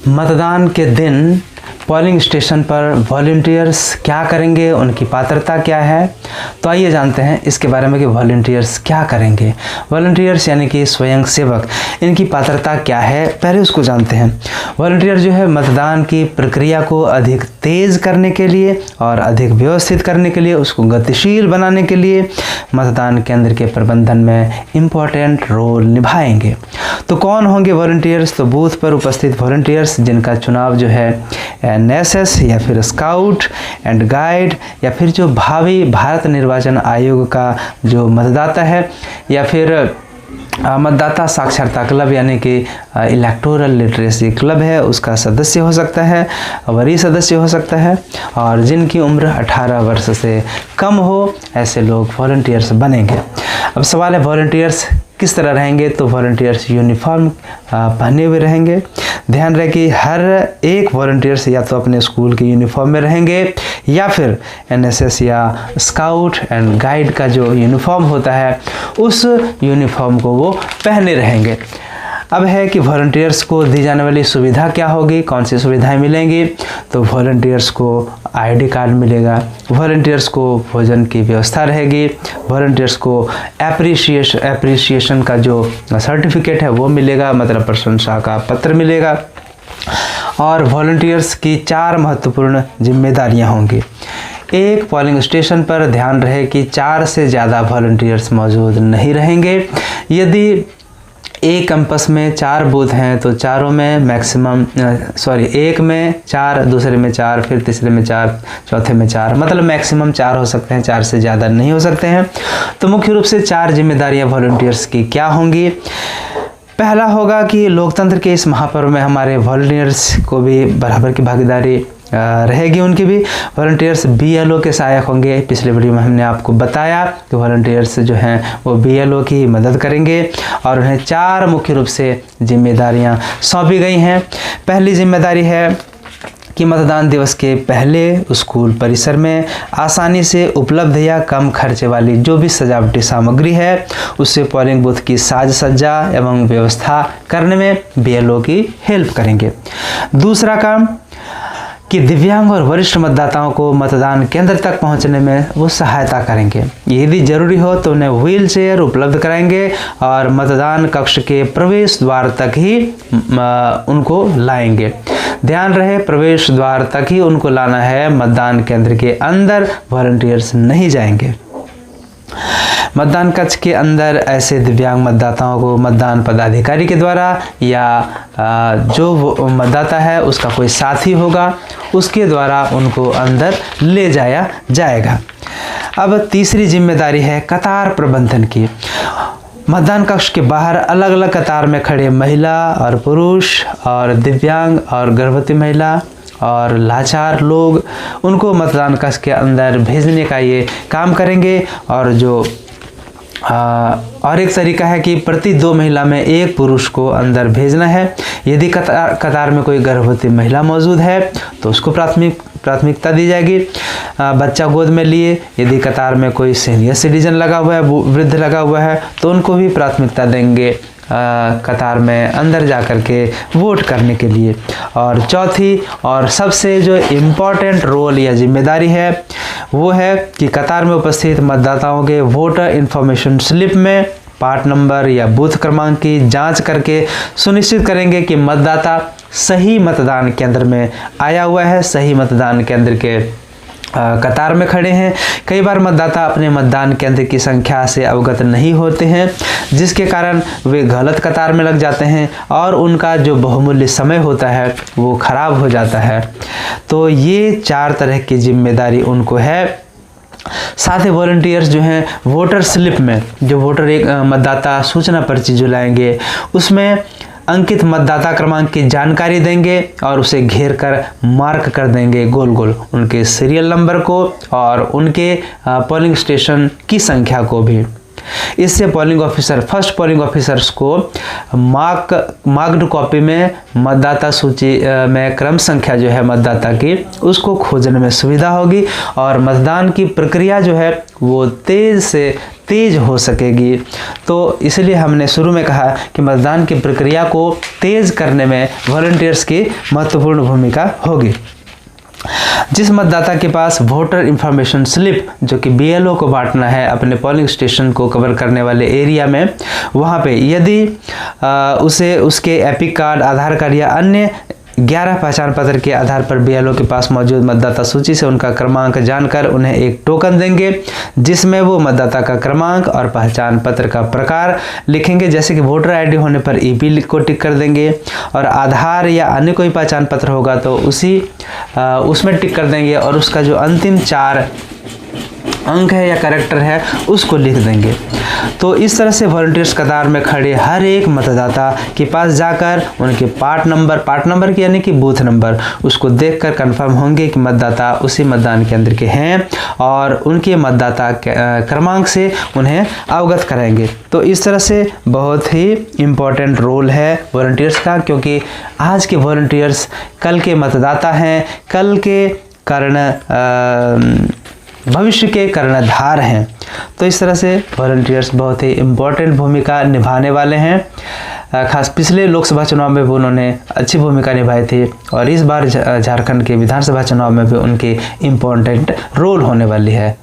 मतदान के दिन पोलिंग स्टेशन पर वॉलंटियर्स क्या करेंगे, उनकी पात्रता क्या है। तो आइए जानते हैं इसके बारे में कि वॉलंटियर्स क्या करेंगे। वॉलंटियर्स यानी कि स्वयंसेवक, इनकी पात्रता क्या है, पहले उसको जानते हैं। वॉलंटियर जो है मतदान की प्रक्रिया को अधिक तेज़ करने के लिए और अधिक व्यवस्थित करने के लिए, उसको गतिशील बनाने के लिए मतदान केंद्र के प्रबंधन में इम्पोर्टेंट रोल निभाएंगे। तो कौन होंगे वॉलंटियर्स? तो बूथ पर उपस्थित वॉलंटियर्स जिनका चुनाव जो है एनएसएस या फिर स्काउट एंड गाइड या फिर जो भावी भारत निर्वाचन आयोग का जो मतदाता है या फिर मतदाता साक्षरता क्लब यानी कि इलेक्टोरल लिटरेसी क्लब है, उसका सदस्य हो सकता है, वरीय सदस्य हो सकता है, और जिनकी उम्र 18 वर्ष से कम हो, ऐसे लोग वॉलंटियर्स बनेंगे। अब सवाल है वॉलंटियर्स किस तरह रहेंगे? तो वॉलंटियर्स यूनिफॉर्म पहने हुए रहेंगे। ध्यान रहे कि हर एक वॉलंटियर्स या तो अपने स्कूल के यूनिफॉर्म में रहेंगे या फिर एनएसएस या स्काउट एंड गाइड का जो यूनिफॉर्म होता है उस यूनिफॉर्म को वो पहने रहेंगे। अब है कि वॉलंटियर्स को दी जाने वाली सुविधा क्या होगी, कौन सी सुविधाएं मिलेंगी? तो वॉलंटियर्स को आईडी कार्ड मिलेगा, वॉलंटियर्स को भोजन की व्यवस्था रहेगी, वॉलंटियर्स को एप्रिसिएशन का जो सर्टिफिकेट है वो मिलेगा, मतलब प्रशंसा का पत्र मिलेगा। और वॉलंटियर्स की 4 महत्वपूर्ण जिम्मेदारियां होंगी। एक, पोलिंग स्टेशन पर ध्यान रहे कि 4 से ज़्यादा वॉलंटियर्स मौजूद नहीं रहेंगे। यदि एक कैंपस में 4 बूथ हैं तो चारों में मैक्सिमम एक में 4, दूसरे में 4, फिर तीसरे में 4, चौथे में 4, मतलब मैक्सिमम 4 हो सकते हैं, 4 से ज़्यादा नहीं हो सकते हैं। तो मुख्य रूप से 4 जिम्मेदारियां वॉलंटियर्स की क्या होंगी? पहला होगा कि लोकतंत्र के इस महापर्व में हमारे वॉलंटियर्स को भी बराबर की भागीदारी रहेगी। उनकी भी वॉलंटियर्स बीएलओ के सहायक होंगे। पिछले वीडियो में हमने आपको बताया कि वॉलंटियर्स जो हैं वो बीएलओ की मदद करेंगे और उन्हें 4 मुख्य रूप से जिम्मेदारियां सौंपी गई हैं। पहली जिम्मेदारी है कि मतदान दिवस के पहले स्कूल परिसर में आसानी से उपलब्ध या कम खर्चे वाली जो भी सजावटी सामग्री है उससे पोलिंग बूथ की साज सज्जा एवं व्यवस्था करने में बीएलओ की हेल्प करेंगे। दूसरा काम कि दिव्यांग और वरिष्ठ मतदाताओं को मतदान केंद्र तक पहुंचने में वो सहायता करेंगे। यदि जरूरी हो तो उन्हें व्हील चेयर उपलब्ध कराएंगे और मतदान कक्ष के प्रवेश द्वार तक ही उनको लाएंगे। ध्यान रहे प्रवेश द्वार तक ही उनको लाना है, मतदान केंद्र के अंदर वॉलंटियर्स नहीं जाएंगे। मतदान कक्ष के अंदर ऐसे दिव्यांग मतदाताओं को मतदान पदाधिकारी के द्वारा या जो मतदाता है उसका कोई साथी होगा उसके द्वारा उनको अंदर ले जाया जाएगा। अब तीसरी जिम्मेदारी है कतार प्रबंधन की। मतदान कक्ष के बाहर अलग अलग कतार में खड़े महिला और पुरुष और दिव्यांग और गर्भवती महिला और लाचार लोग, उनको मतदान कक्ष के अंदर भेजने का ये काम करेंगे। और एक तरीका है कि प्रति 2 महिला में 1 पुरुष को अंदर भेजना है। यदि कतार में कोई गर्भवती महिला मौजूद है तो उसको प्राथमिकता दी जाएगी बच्चा गोद में लिए। यदि कतार में कोई सीनियर सिटीजन लगा हुआ है, वृद्ध लगा हुआ है, तो उनको भी प्राथमिकता देंगे कतार में अंदर जा कर के वोट करने के लिए। और चौथी और सबसे जो इम्पोर्टेंट रोल या जिम्मेदारी है वो है कि कतार में उपस्थित मतदाताओं के वोटर इन्फॉर्मेशन स्लिप में पार्ट नंबर या बूथ क्रमांक की जांच करके सुनिश्चित करेंगे कि मतदाता सही मतदान केंद्र में आया हुआ है, सही मतदान केंद्र के कतार में खड़े हैं। कई बार मतदाता अपने मतदान केंद्र की संख्या से अवगत नहीं होते हैं, जिसके कारण वे गलत कतार में लग जाते हैं और उनका जो बहुमूल्य समय होता है वो खराब हो जाता है। तो ये 4 तरह की जिम्मेदारी उनको है। साथ ही वॉलंटियर्स जो हैं वोटर स्लिप में जो वोटर एक मतदाता सूचना पर्ची जो लाएंगे उसमें अंकित मतदाता क्रमांक की जानकारी देंगे और उसे घेर कर मार्क कर देंगे गोल गोल उनके सीरियल नंबर को और उनके पोलिंग स्टेशन की संख्या को भी। इससे polling officer, first polling officers को मार्क्ड कॉपी में मतदाता सूची में क्रम संख्या जो है मतदाता की, उसको खोजने में सुविधा होगी और मतदान की प्रक्रिया जो है वो तेज़ से तेज़ हो सकेगी। तो इसलिए हमने शुरू में कहा कि मतदान की प्रक्रिया को तेज़ करने में वॉलंटियर्स की महत्वपूर्ण भूमिका होगी। जिस मतदाता के पास वोटर इंफॉर्मेशन स्लिप, जो कि BLO को बांटना है अपने पोलिंग स्टेशन को कवर करने वाले एरिया में, वहाँ पे यदि उसे उसके एपिक कार्ड, आधार कार्ड या अन्य 11 पहचान पत्र के आधार पर BLO के पास मौजूद मतदाता सूची से उनका क्रमांक जानकर उन्हें एक टोकन देंगे, जिसमें वो मतदाता का क्रमांक और पहचान पत्र का प्रकार लिखेंगे। जैसे कि वोटर ID होने पर EP को टिक कर देंगे और आधार या अन्य कोई पहचान पत्र होगा तो उसमें टिक कर देंगे और उसका जो अंतिम 4 अंक है या कैरेक्टर है उसको लिख देंगे। तो इस तरह से वॉलंटियर्स कतार में खड़े हर एक मतदाता के पास जाकर उनके पार्ट नंबर की यानी कि बूथ नंबर, उसको देखकर कंफर्म होंगे कि मतदाता उसी मतदान केंद्र के हैं और उनके मतदाता क्रमांक से उन्हें अवगत कराएंगे। तो इस तरह से बहुत ही इम्पोर्टेंट रोल है वॉलंटियर्स का, क्योंकि आज के वॉलंटियर्स कल के मतदाता हैं, कल के भविष्य के कर्णधार हैं। तो इस तरह से वॉलंटियर्स बहुत ही इम्पोर्टेंट भूमिका निभाने वाले हैं। खास पिछले लोकसभा चुनाव में भी उन्होंने अच्छी भूमिका निभाई थी और इस बार झारखंड के विधानसभा चुनाव में भी उनकी इम्पोर्टेंट रोल होने वाली है।